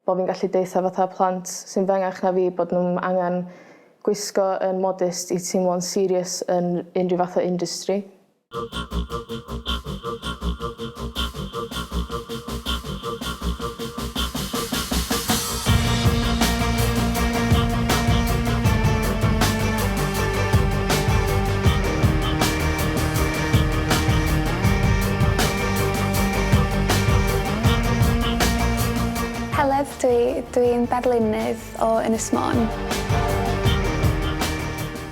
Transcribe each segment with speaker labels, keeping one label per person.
Speaker 1: Bod fi'n gallu deitha fatha plant sy'n fengach na fi bod nhw'n angen gwisgo yn modest i teimlo'n serious yn unrhyw fath o industry.
Speaker 2: Heledd, dwi'n berlynydd o Ynys Môn.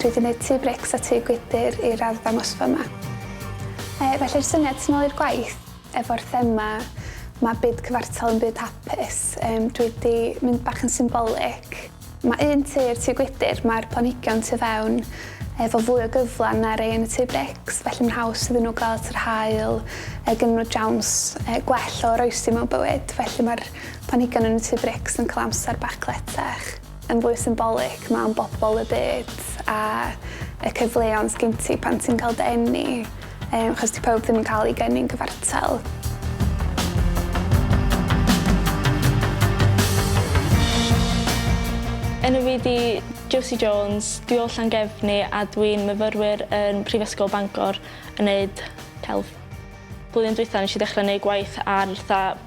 Speaker 2: Dwi wedi gwneud tŷ brics a tŷ gwydr i'r arddangosfa yma. Felly'r syniad sy'n ôl i'r gwaith efo'r thema mae byd cyfartal yn byd hapus. Dwi wedi mynd bach yn symbolic. Mae un tŷ'r tŷ gwydr, mae'r planhigion tu fewn efo fwy o gyflan na rei yn y tŷ brics, felly mae'n haws iddyn nhw gael yr haul, gyda nhw jawns gwell o roesi mewn bywyd. Felly mae'r planhigion yn y tŷ brics yn cael amser bach cletach. Yn fwy symbolic, mae'n bobl y byd a y cyfleon sgyn ti pan ti'n cael dy eni, achos di pawb ddim yn cael ei genu'n gyfartal.
Speaker 3: Enw fi di Josie Jones, dwi o Llangefni a dwi'n myfyrwyr yn Prifysgol Bangor yn gwneud celf. Blwyddyn dwytha nes i ddechrau gwneud gwaith ar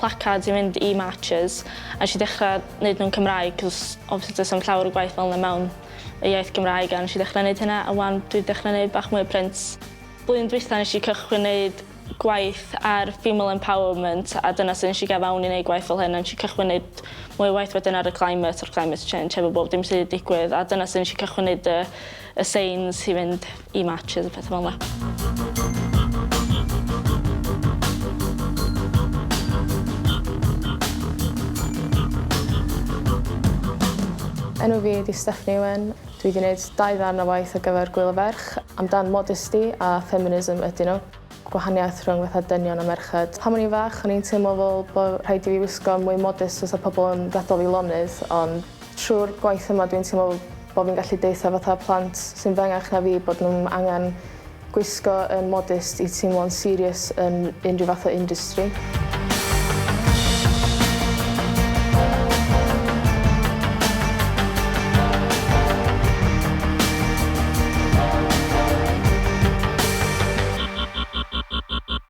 Speaker 3: placards i fynd i marches a nes i ddechrau gwneud nhw'n Cymraeg cos obviously does am llawer o gwaith fel yna mewn y iaith Gymraeg a nes i ddechrau gwneud hynna a wan dwi dechrau gwneud bach mwy o prints. Blwyddyn dwytha nes i cychwyn gwneud gwaith ar female empowerment a dyna sy'n nes i gael fewn i wneud gwaith fel hyn a nes i cychwyn gwneud mwy o waith wedyn ar y climate o'r climate change efo bob dim sydd wedi digwydd a dyna sy'n nes i cychwyn gwneud y signs i fynd i marches a pethau fel yna.
Speaker 1: Enw fi ydi Stephanie Owen. Dwi wedi gwneud 2 ddarn o waith ar gyfer Gŵyl Y Ferch amdan modesty a feminism ydyn nhw. Gwahaniaeth rhwng fatha dynion a merched. Pan o'n i'n fach, o'n i'n teimlo fel bod rhaid i fi wisgo mwy modest os o pobl yn gadael fi lonydd, ond trwy'r gwaith yma dwi'n teimlo bod fi'n gallu deitha fatha plant sy'n fengach na fi bod nhw'n angen gwisgo yn modest i teimlo'n serious yn unrhyw fath o industry.